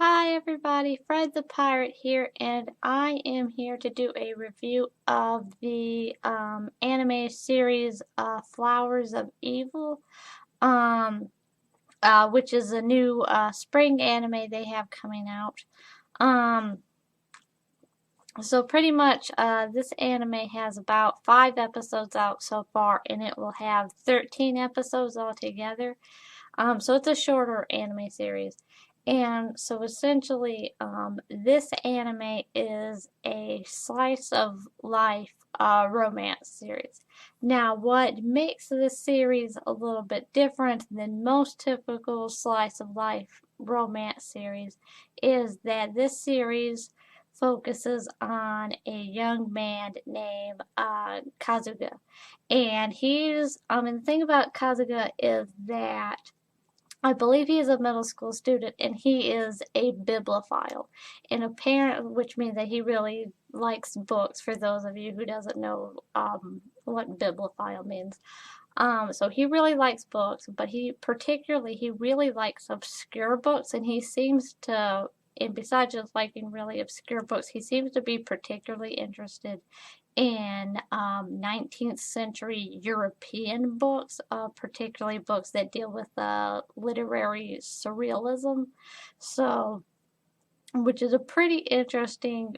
Hi everybody, Fred the Pirate here, and I am here to do a review of the anime series Flowers of Evil, um, which is a new spring anime they have coming out. Um, so pretty much this anime has about 5 episodes out so far, and it will have 13 episodes altogether. So it's a shorter anime series. And so essentially, this anime is a slice of life romance series. Now, what makes this series a little bit different than most typical slice of life romance series is that this series focuses on a young man named Kasuga. And the thing about Kasuga is that I believe he is a middle school student and he is a bibliophile. And a parent, which means that he really likes books, for those of you who doesn't know what bibliophile means. So he really likes books, but he really likes obscure books, and and besides just liking really obscure books, he seems to be particularly interested in 19th century European books, particularly books that deal with literary surrealism. So, which is a pretty interesting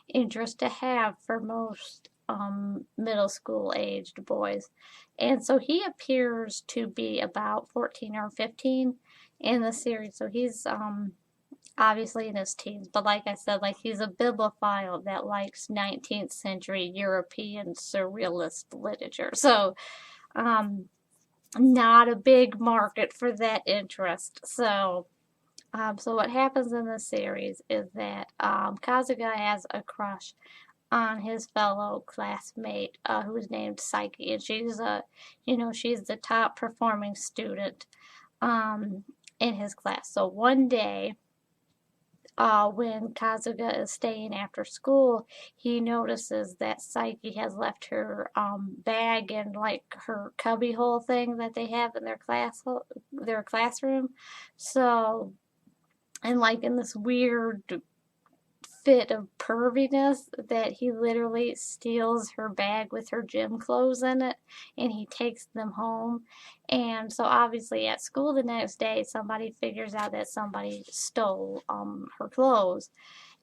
interest to have for most middle school aged boys. And so he appears to be about 14 or 15 in the series. So he's obviously in his teens, but like I said, like he's a bibliophile that likes 19th century European surrealist literature. So, um, not a big market for that interest. So what happens in this series is that Kasuga has a crush on his fellow classmate who is named Psyche, and she's the top performing student um, in his class. So one day, when Kasuga is staying after school, he notices that Psyche has left her bag in like her cubbyhole thing that they have in their classroom. So, and like in this weird fit of perviness that he literally steals her bag with her gym clothes in it and he takes them home. And so obviously at school the next day somebody figures out that somebody stole her clothes.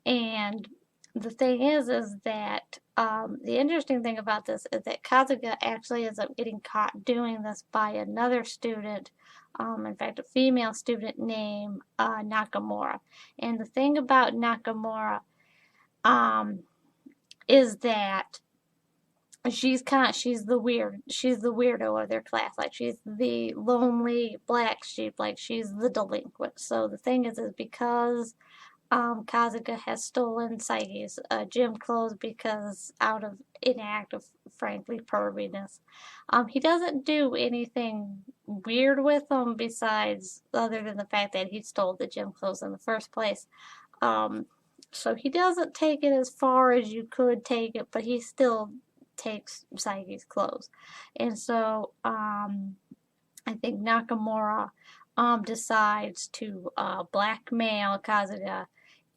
And the thing is that the interesting thing about this is that Kazuga actually ends up getting caught doing this by another student, in fact, a female student named Nakamura. And the thing about Nakamura um, is that she's the weirdo of their class. Like she's the lonely black sheep. Like she's the delinquent. So the thing is because Kazuga has stolen Psyche's gym clothes because out of an act of frankly perviness. He doesn't do anything weird with them besides other than the fact that he stole the gym clothes in the first place. Um, so he doesn't take it as far as you could take it, but he still takes Psyche's clothes. And so I think Nakamura decides to blackmail Kazuga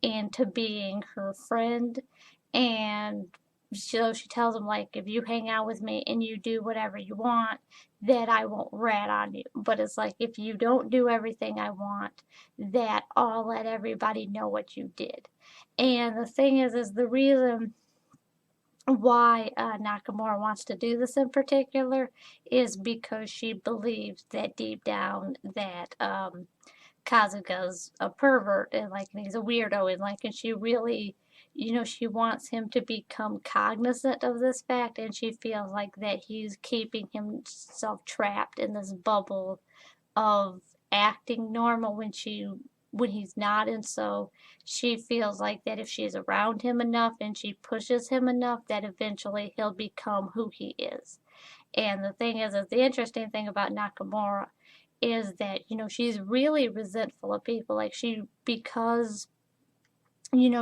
into being her friend. And so she tells him, like, if you hang out with me and you do whatever you want, that I won't rat on you. But it's like, if you don't do everything I want, that I'll let everybody know what you did. And the thing is the reason why Nakamura wants to do this in particular is because she believes that deep down that Kazuga's a pervert and he's a weirdo and she really she wants him to become cognizant of this fact, and she feels like that he's keeping himself trapped in this bubble of acting normal when he's not. And so she feels like that if she's around him enough and she pushes him enough that eventually he'll become who he is. And the thing is the interesting thing about Nakamura is that she's really resentful of people, because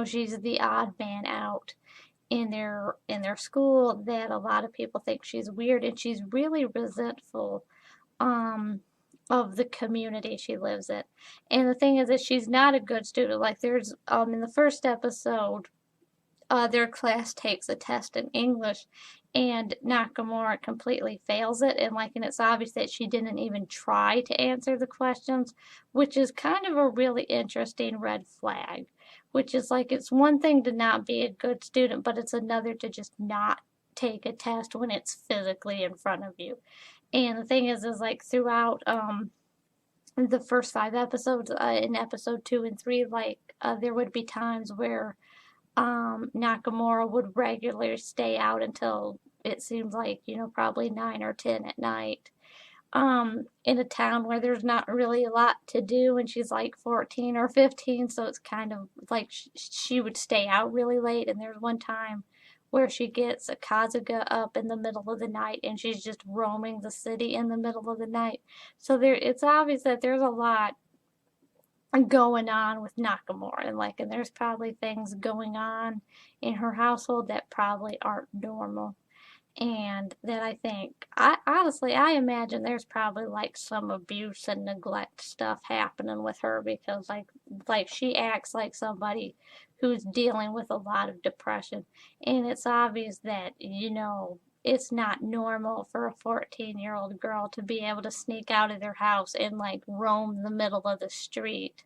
she's the odd man out in their school, that a lot of people think she's weird, and she's really resentful um of the community she lives in. And the thing is that she's not a good student. Like there's in the first episode, their class takes a test in English, and Nakamura completely fails it, and it's obvious that she didn't even try to answer the questions, which is kind of a really interesting red flag. Which is like it's one thing to not be a good student, but it's another to just not take a test when it's physically in front of you. And the thing is like throughout the first 5 episodes, in episode 2 and 3, there would be times where Nakamura would regularly stay out until it seems like, probably 9 or 10 at night. In a town where there's not really a lot to do, and she's like 14 or 15, so it's kind of like she would stay out really late. And there's one time where she gets a Kasuga up in the middle of the night, and she's just roaming the city in the middle of the night. So it's obvious that there's a lot going on with Nakamura, and there's probably things going on in her household that probably aren't normal, and that I think I honestly I imagine there's probably like some abuse and neglect stuff happening with her, because she acts like somebody who's dealing with a lot of depression, and it's obvious that it's not normal for a 14-year-old girl to be able to sneak out of their house and like roam the middle of the street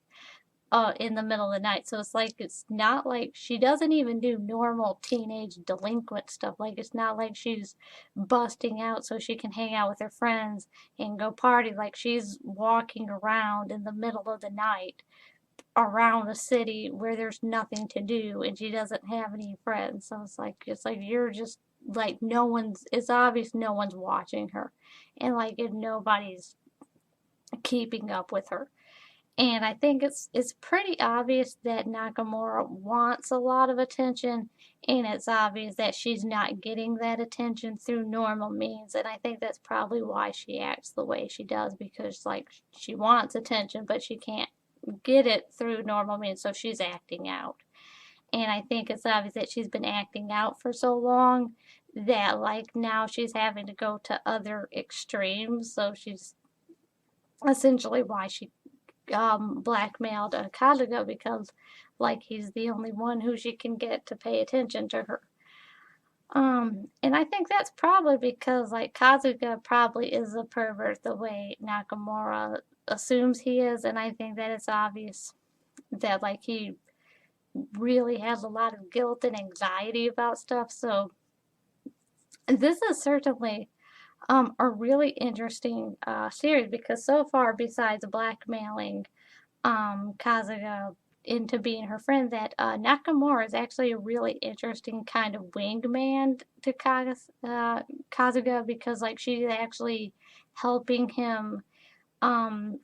in the middle of the night. So it's not like she doesn't even do normal teenage delinquent stuff. Like it's not like she's busting out so she can hang out with her friends and go party. Like she's walking around in the middle of the night around a city where there's nothing to do, and she doesn't have any friends. So it's like you're just like it's obvious no one's watching her, and like if nobody's keeping up with her. And I think it's pretty obvious that Nakamura wants a lot of attention, and it's obvious that she's not getting that attention through normal means. And I think that's probably why she acts the way she does, because like she wants attention, but she can't get it through normal means, so she's acting out. And I think it's obvious that she's been acting out for so long that like now she's having to go to other extremes. So she's essentially why she blackmailed Kasuga, because like he's the only one who she can get to pay attention to her. And I think that's probably because like Kasuga probably is a pervert the way Nakamura assumes he is, and I think that it's obvious that like he really has a lot of guilt and anxiety about stuff. So this is certainly a really interesting series, because so far, besides blackmailing Kasuga into being her friend, that Nakamura is actually a really interesting kind of wingman to Kasuga, because like she's actually helping him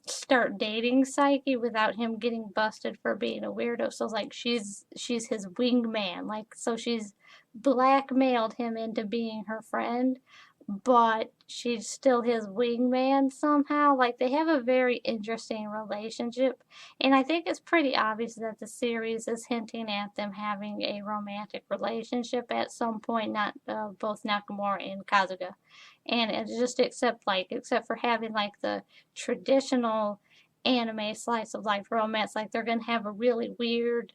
start dating Psyche without him getting busted for being a weirdo. So like she's his wingman. Like so she's blackmailed him into being her friend, but she's still his wingman somehow. Like they have a very interesting relationship, and I think it's pretty obvious that the series is hinting at them having a romantic relationship at some point, not both Nakamura and Kasuga. And it's just except for having like the traditional anime slice of life romance, like they're gonna have a really weird,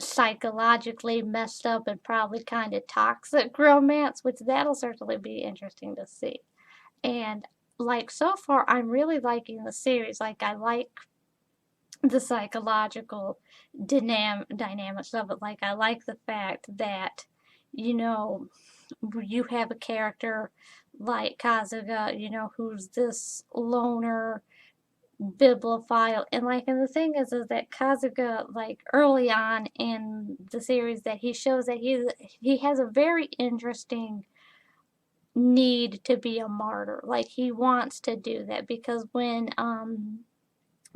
psychologically messed up and probably kind of toxic romance, which that'll certainly be interesting to see. And like so far, I'm really liking the series. Like I like the psychological dynamics of it. Like I like the fact that you know you have a character like Kazuga, who's this loner bibliophile, and the thing is that Kasuga, like early on in the series, that he shows that he has a very interesting need to be a martyr. Like he wants to do that, because when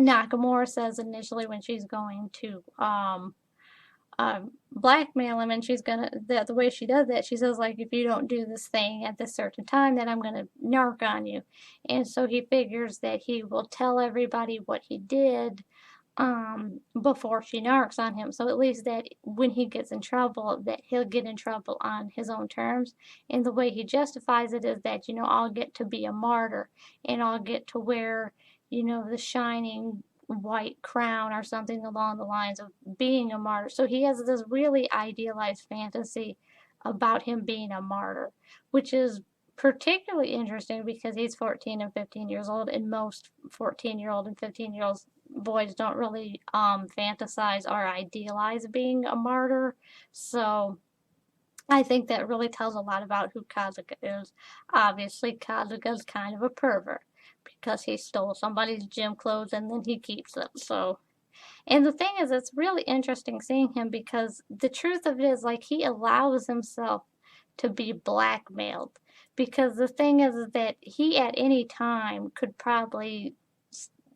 Nakamura says initially, when she's going to blackmail him, and she's gonna the way she does that, she says like, if you don't do this thing at this certain time, then I'm gonna narc on you. And so he figures that he will tell everybody what he did before she narcs on him, so at least that when he gets in trouble, that he'll get in trouble on his own terms. And the way he justifies it is that I'll get to be a martyr, and I'll get to wear the shining white crown or something along the lines of being a martyr. So he has this really idealized fantasy about him being a martyr, which is particularly interesting because he's 14 and 15 years old, and most 14-year-old and 15-year-old boys don't really fantasize or idealize being a martyr. So I think that really tells a lot about who Kasuga is. Obviously, Kasuga's kind of a pervert because he stole somebody's gym clothes and then he keeps them. So, and the thing is, it's really interesting seeing him because the truth of it is, like, he allows himself to be blackmailed. Because the thing is that he at any time could probably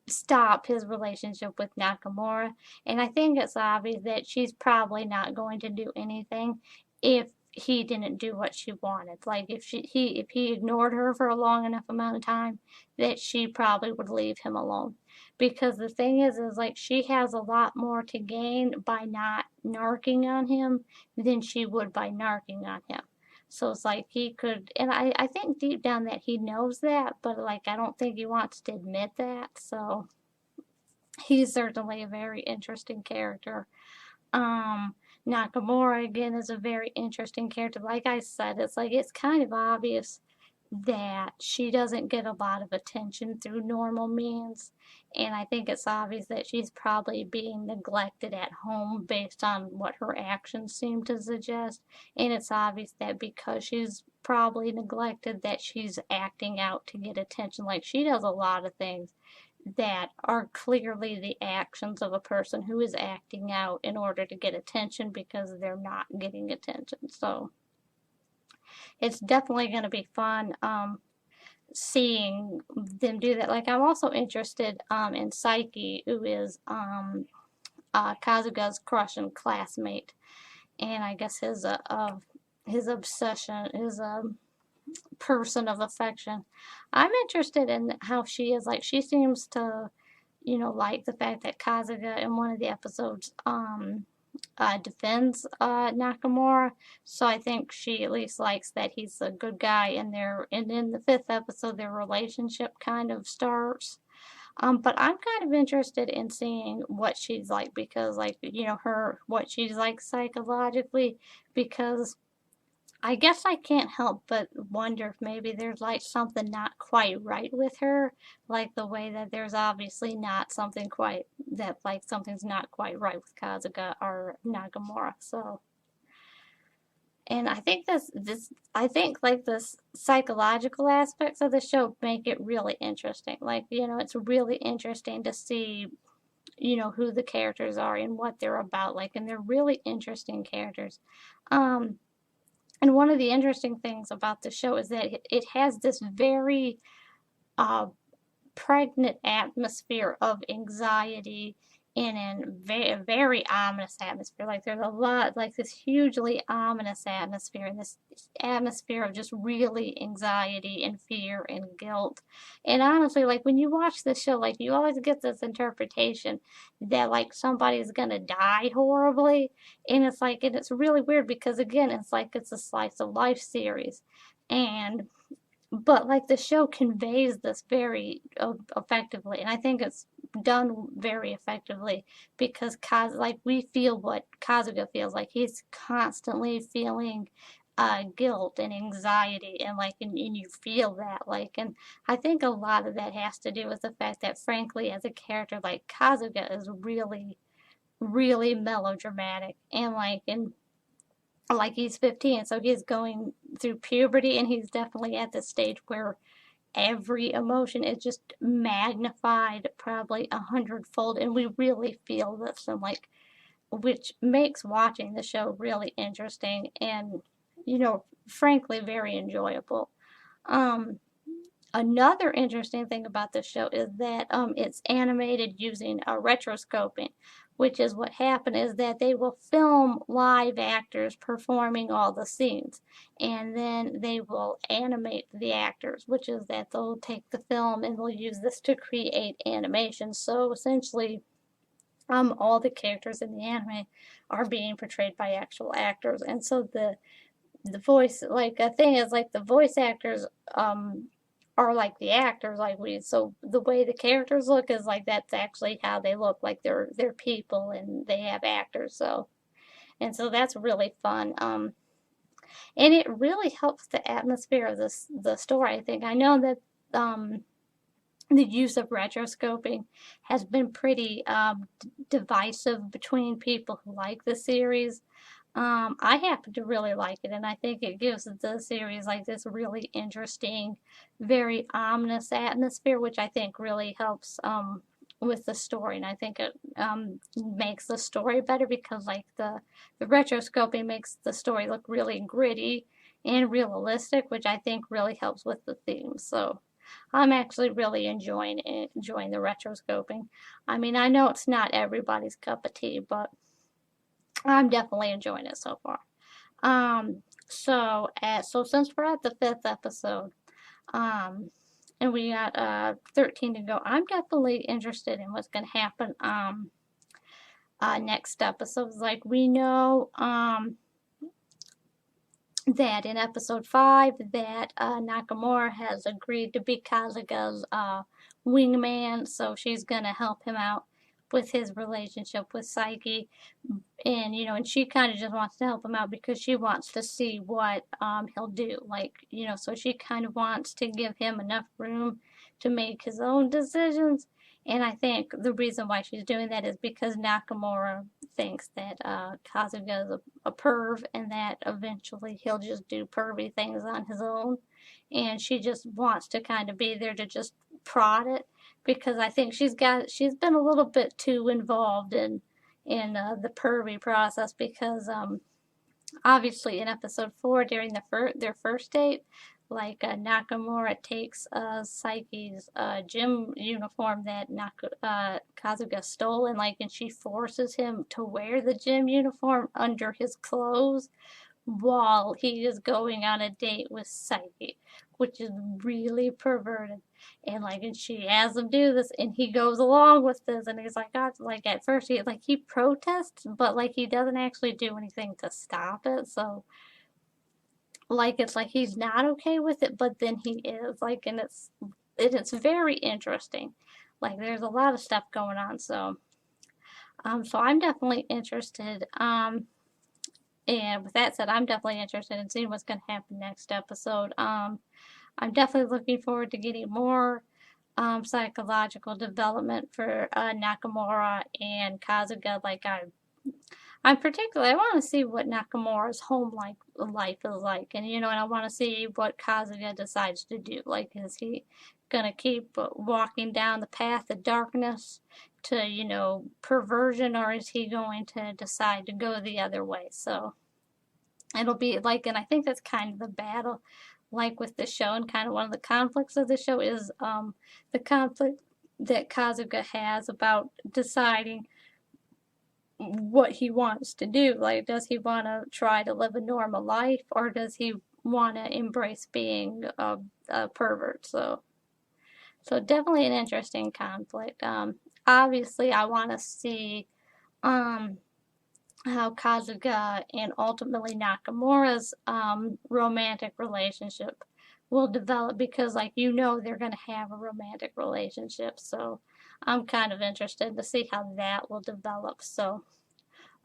stop his relationship with Nakamura. And I think it's obvious that she's probably not going to do anything if he didn't do what she wanted. Like if he ignored her for a long enough amount of time, that she probably would leave him alone. Because the thing is like she has a lot more to gain by not narking on him than she would by narking on him. So it's like he could, and I think deep down that he knows that, but like I don't think he wants to admit that. So he's certainly a very interesting character. Um, Nakamura again is a very interesting character. Like I said, it's like it's kind of obvious that she doesn't get a lot of attention through normal means. And I think it's obvious that she's probably being neglected at home based on what her actions seem to suggest. And it's obvious that because she's probably neglected, that she's acting out to get attention. Like she does a lot of things that are clearly the actions of a person who is acting out in order to get attention because they're not getting attention. So it's definitely going to be fun seeing them do that. Like I'm also interested in Psyche, who is Kazuga's crush and classmate, and I guess his obsession, his person of affection. I'm interested in how she is. Like she seems to, like the fact that Kasuga in one of the episodes defends Nakamura. So I think she at least likes that he's a good guy. And in the fifth episode, their relationship kind of starts. But I'm kind of interested in seeing what she's like because, like, what she's like psychologically, because I guess I can't help but wonder if maybe there's like something not quite right with her, like the way that there's obviously not something quite that like something's not quite right with Kazuga or Nagamura. So, and I think like this psychological aspects of the show make it really interesting. Like, it's really interesting to see, who the characters are and what they're about. Like, and they're really interesting characters. Um, and one of the interesting things about the show is that it has this very uh, pregnant atmosphere of anxiety and a very ominous atmosphere. Like there's a lot, like this hugely ominous atmosphere and this atmosphere of just really anxiety and fear and guilt. And honestly, like when you watch this show, like you always get this interpretation that like somebody's gonna die horribly. And it's really weird because again, it's like it's a slice of life series. And but like the show conveys this very effectively, and I think it's done very effectively because like we feel what Kazuga feels like. He's constantly feeling guilt and anxiety, and like and you feel that like, and I think a lot of that has to do with the fact that frankly, as a character, like Kazuga is really, really melodramatic, and like he's 15, so he's going through puberty, and he's definitely at the stage where every emotion is just magnified probably 100-fold, and we really feel this, and like, which makes watching the show really interesting and, frankly, very enjoyable. Um, Another interesting thing about this show is that it's animated using retroscoping, which is what happened is that they will film live actors performing all the scenes, and then they will animate the actors, which is that they'll take the film and they'll use this to create animation. So essentially, all the characters in the anime are being portrayed by actual actors, and so the voice, like a thing is like the voice actors are like the actors, so the way the characters look is like that's actually how they look, like they're people and they have actors. So that's really fun. And it really helps the atmosphere of the story. I think I know that the use of rotoscoping has been pretty divisive between people who like the series. I happen to really like it, and I think it gives the series like this really interesting, very ominous atmosphere, which I think really helps with the story. And I think it makes the story better because like the rotoscoping makes the story look really gritty and realistic, which I think really helps with the theme. So I'm actually really enjoying the rotoscoping. I mean, I know it's not everybody's cup of tea, but I'm definitely enjoying it so far. So since we're at the fifth episode, um, and we got 13 to go, I'm definitely interested in what's gonna happen next episodes. Like we know that in episode 5 that Nakamura has agreed to be Kasuga's wingman, so she's gonna help him out with his relationship with Psyche. And and she kind of just wants to help him out because she wants to see what he'll do, like so she kind of wants to give him enough room to make his own decisions. And I think the reason why she's doing that is because Nakamura thinks that Kasuga is a perv and that eventually he'll just do pervy things on his own, and she just wants to kind of be there to just prod it, because I think she's been a little bit too involved in the pervy process, because obviously in episode 4 during their first date, like Nakamura takes Psyche's gym uniform that Kazuga stole, and she forces him to wear the gym uniform under his clothes while he is going on a date with Psyche, which is really perverted. And she has him do this, and he goes along with this, and he's like, God, like at first he protests, but like he doesn't actually do anything to stop it. So it's like he's not okay with it, but then he is and it's very interesting. Like there's a lot of stuff going on, so I'm definitely interested. And with that said, I'm definitely interested in seeing what's going to happen next episode. I'm definitely looking forward to getting more psychological development for Nakamura and Kasuga. I'm particularly, I want to see what Nakamura's life is like, and I want to see what Kasuga decides to do. Like, is he gonna keep walking down the path of darkness to perversion, or is he going to decide to go the other way? So it'll be and I think that's kind of the battle, like with the show, and kind of one of the conflicts of the show is the conflict that Kasuga has about deciding what he wants to do. Like, does he want to try to live a normal life, or does he want to embrace being a pervert? So definitely an interesting conflict. Obviously, I want to see how Kasuga and ultimately Nakamura's romantic relationship will develop, because they're going to have a romantic relationship. So I'm kind of interested to see how that will develop. So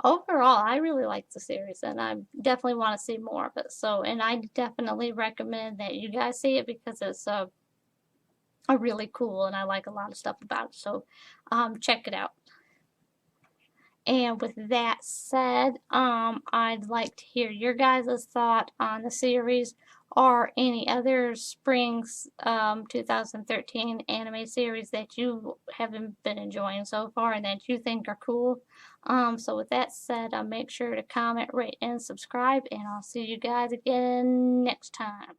overall, I really like the series, and I definitely want to see more of it. So, and I definitely recommend that you guys see it, because it's a really cool, and I like a lot of stuff about it. So check it out. And with that said, I'd like to hear your guys' thought on the series, or any other spring's 2013 anime series that you haven't been enjoying so far and that you think are cool. So with that said, make sure to comment, rate, and subscribe, and I'll see you guys again next time.